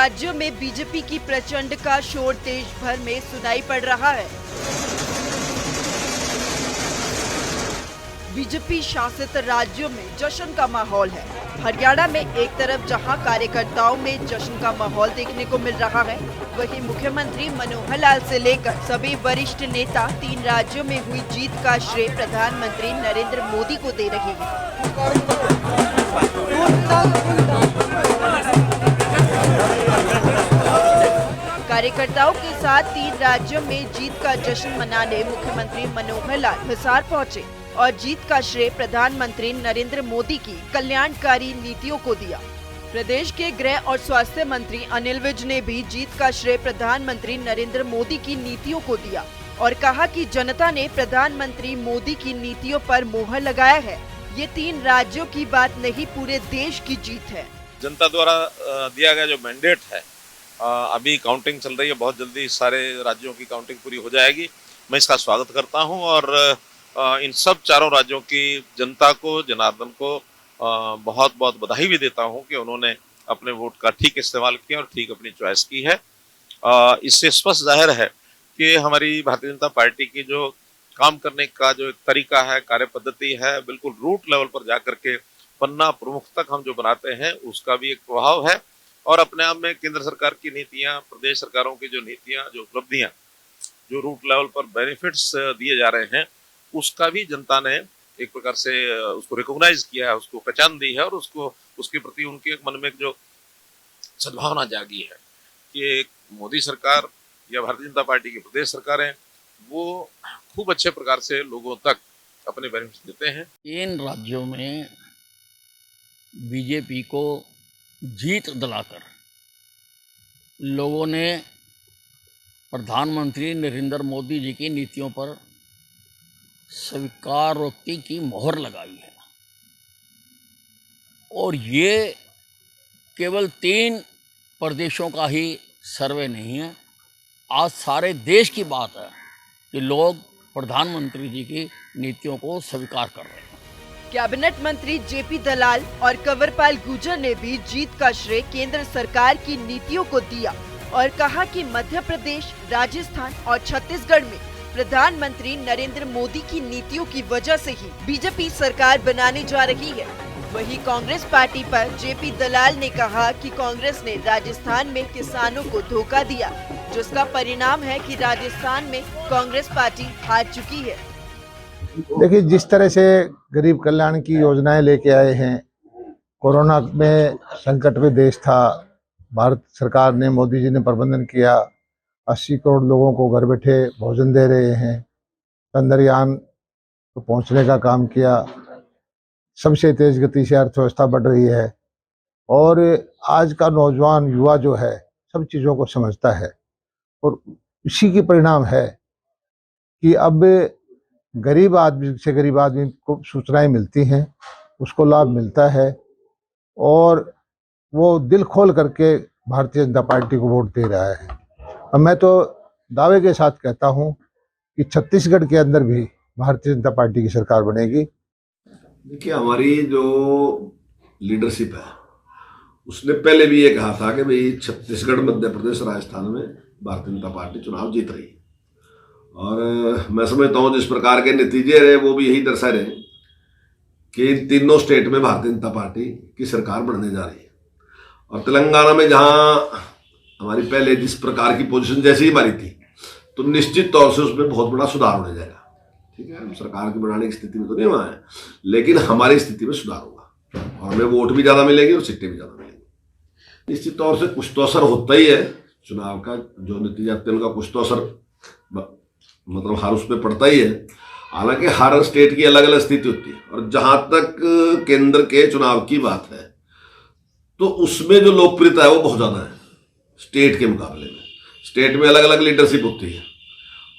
राज्यों में बीजेपी की प्रचंड का शोर देश भर में सुनाई पड़ रहा है। बीजेपी शासित राज्यों में जश्न का माहौल है। हरियाणा में एक तरफ जहां कार्यकर्ताओं में जश्न का माहौल देखने को मिल रहा है, वहीं मुख्यमंत्री मनोहर लाल से लेकर सभी वरिष्ठ नेता 3 राज्यों में हुई जीत का श्रेय प्रधानमंत्री नरेंद्र मोदी को दे रहे हैं। कार्यकर्ताओं के साथ 3 राज्यों में जीत का जश्न मनाने मुख्यमंत्री मनोहर लाल हिसार पहुंचे और जीत का श्रेय प्रधानमंत्री नरेंद्र मोदी की कल्याणकारी नीतियों को दिया। प्रदेश के गृह और स्वास्थ्य मंत्री अनिल विज ने भी जीत का श्रेय प्रधानमंत्री नरेंद्र मोदी की नीतियों को दिया और कहा कि जनता ने प्रधानमंत्री मोदी की नीतियों पर मोहर लगाया है। ये 3 राज्यों की बात नहीं, पूरे देश की जीत है। जनता द्वारा दिया गया जो मैंडेट है, अभी काउंटिंग चल रही है, बहुत जल्दी सारे राज्यों की काउंटिंग पूरी हो जाएगी। मैं इसका स्वागत करता हूं और इन सब 4 राज्यों की जनता को, जनार्दन को बहुत बहुत बधाई भी देता हूं कि उन्होंने अपने वोट का ठीक इस्तेमाल किया और ठीक अपनी चॉइस की है। इससे स्पष्ट जाहिर है कि हमारी भारतीय जनता पार्टी की जो काम करने का जो तरीका है, कार्य पद्धति है, बिल्कुल रूट लेवल पर जाकर के पन्ना प्रमुख तक हम जो बनाते हैं उसका भी एक प्रभाव है। और अपने आप में केंद्र सरकार की नीतियां, प्रदेश सरकारों की जो नीतियां, जो उपलब्धियां, जो रूट लेवल पर बेनिफिट्स दिए जा रहे हैं, उसका भी जनता ने एक प्रकार से उसको रिकॉग्नाइज किया है, उसको पहचान दी है और उसको उसके प्रति उनके मन में जो सद्भावना जागी है कि मोदी सरकार या भारतीय जनता पार्टी की प्रदेश सरकारें वो खूब अच्छे प्रकार से लोगों तक अपने बेनिफिट देते हैं। इन राज्यों में बीजेपी को जीत दिलाकर लोगों ने प्रधानमंत्री नरेंद्र मोदी जी की नीतियों पर स्वीकारोक्ति की मोहर लगाई है। और ये केवल 3 प्रदेशों का ही सर्वे नहीं है, आज सारे देश की बात है कि लोग प्रधानमंत्री जी की नीतियों को स्वीकार कर रहे हैं। कैबिनेट मंत्री जेपी दलाल और कंवरपाल गुर्जर ने भी जीत का श्रेय केंद्र सरकार की नीतियों को दिया और कहा कि मध्य प्रदेश, राजस्थान और छत्तीसगढ़ में प्रधानमंत्री नरेंद्र मोदी की नीतियों की वजह से ही बीजेपी सरकार बनाने जा रही है। वहीं कांग्रेस पार्टी पर जेपी दलाल ने कहा कि कांग्रेस ने राजस्थान में किसानों को धोखा दिया, जिसका परिणाम है कि राजस्थान में कांग्रेस पार्टी हार चुकी है। देखिए, जिस तरह से गरीब कल्याण की योजनाएं लेके आए हैं, कोरोना में संकट में देश था, भारत सरकार ने, मोदी जी ने प्रबंधन किया, 80 करोड़ लोगों को घर बैठे भोजन दे रहे हैं, चंद्रयान को पहुंचने का काम किया, सबसे तेज गति से अर्थव्यवस्था बढ़ रही है और आज का नौजवान युवा जो है सब चीज़ों को समझता है और इसी की परिणाम है कि अब गरीब आदमी से गरीब आदमी को सूचनाएं मिलती हैं, उसको लाभ मिलता है और वो दिल खोल करके भारतीय जनता पार्टी को वोट दे रहा है। और मैं तो दावे के साथ कहता हूं कि छत्तीसगढ़ के अंदर भी भारतीय जनता पार्टी की सरकार बनेगी। देखिए, हमारी जो लीडरशिप है उसने पहले भी ये कहा था कि भाई छत्तीसगढ़, मध्य प्रदेश, राजस्थान में भारतीय जनता पार्टी चुनाव जीत रही है और मैं समझता हूँ जिस प्रकार के नतीजे रहे वो भी यही दर्शा रहे कि इन तीनों स्टेट में भारतीय जनता पार्टी की सरकार बनने जा रही है। और तेलंगाना में जहाँ हमारी पहले जिस प्रकार की पोजीशन जैसी हमारी थी, तो निश्चित तौर से उसमें बहुत बड़ा सुधार होने जाएगा। ठीक है, हम सरकार की बनाने की स्थिति में तो नहीं हुआ है, लेकिन हमारी स्थिति में सुधार होगा और हमें वोट भी ज़्यादा मिलेंगे और सीटें भी ज़्यादा मिलेंगी। निश्चित तौर से कुछ तो असर होता ही है, चुनाव का जो नतीजा आते हैं उनका कुछ तो असर मतलब हर उस पर पड़ता ही है। हालांकि हर स्टेट की अलग अलग स्थिति होती है और जहाँ तक केंद्र के चुनाव की बात है तो उसमें जो लोकप्रियता है वो बहुत ज़्यादा है स्टेट के मुकाबले में। स्टेट में अलग अलग लीडरशिप होती है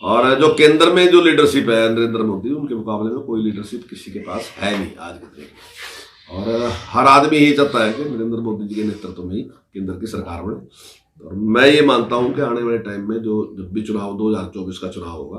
और जो केंद्र में जो लीडरशिप है नरेंद्र मोदी, उनके मुकाबले में कोई लीडरशिप किसी के पास है नहीं आज के तरीके में। और हर आदमी यही चाहता है कि नरेंद्र मोदी जी के नेतृत्व में ही केंद्र की सरकार बने। और मैं ये मानता हूं कि आने वाले टाइम में जब भी चुनाव 2024 का चुनाव होगा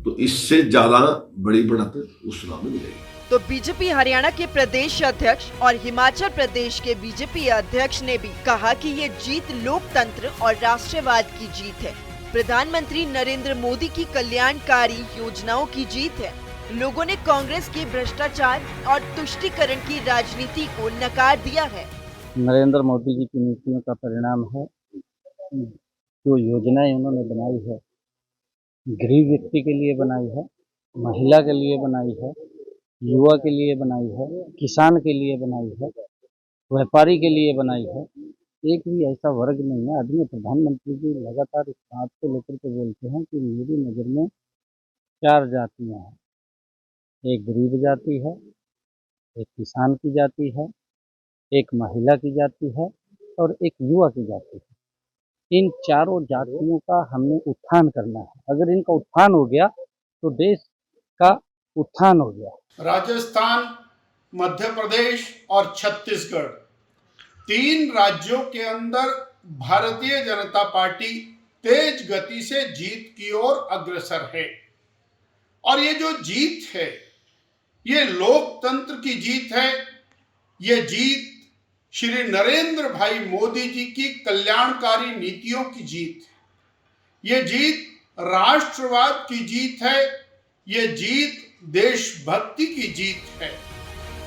तो इससे ज़्यादा बड़ी बढ़त उस चुनाव में मिलेगी। तो बीजेपी हरियाणा के प्रदेश अध्यक्ष और हिमाचल प्रदेश के बीजेपी अध्यक्ष ने भी कहा कि ये जीत लोकतंत्र और राष्ट्रवाद की जीत है। प्रधानमंत्री नरेंद्र मोदी की कल्याणकारी योजनाओं की जीत है। लोगों ने कांग्रेस के भ्रष्टाचार और तुष्टीकरण की राजनीति को नकार दिया है। नरेंद्र मोदी जी की नीतियों का परिणाम है। जो योजनाएं उन्होंने बनाई है, गरीब व्यक्ति के लिए बनाई है, महिला के लिए बनाई है, युवा के लिए बनाई है, किसान के लिए बनाई है, व्यापारी के लिए बनाई है। एक भी ऐसा वर्ग नहीं है। आदमी प्रधानमंत्री जी लगातार इस बात को लेकर के बोलते हैं कि मेरी नज़र में 4 जातियां हैं। एक गरीब जाति है, एक किसान की जाति है, एक महिला की जाति है और एक युवा की जाति है। इन चारों जातियों का हमने उत्थान करना है। अगर इनका उत्थान हो गया तो देश का उत्थान हो गया। राजस्थान, मध्य प्रदेश और छत्तीसगढ़, 3 राज्यों के अंदर भारतीय जनता पार्टी तेज गति से जीत की ओर अग्रसर है। और ये जो जीत है, ये लोकतंत्र की जीत है। ये जीत श्री नरेंद्र भाई मोदी जी की कल्याणकारी नीतियों की जीत है। ये जीत राष्ट्रवाद की जीत है। ये जीत देशभक्ति की जीत है।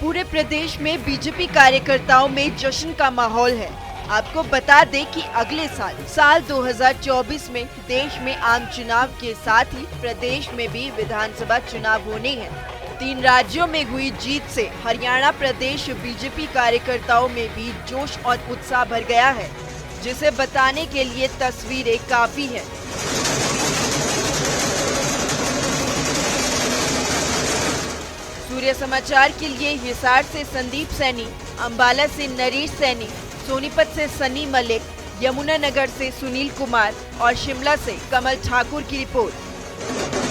पूरे प्रदेश में बीजेपी कार्यकर्ताओं में जश्न का माहौल है। आपको बता दें कि अगले साल 2024 में देश में आम चुनाव के साथ ही प्रदेश में भी विधानसभा चुनाव होने हैं। 3 राज्यों में हुई जीत से हरियाणा प्रदेश बीजेपी कार्यकर्ताओं में भी जोश और उत्साह भर गया है, जिसे बताने के लिए तस्वीरें काफी हैं। सूर्य समाचार के लिए हिसार से संदीप सैनी, अंबाला से नरेश सैनी, सोनीपत से सनी मलिक, यमुनानगर से सुनील कुमार और शिमला से कमल ठाकुर की रिपोर्ट।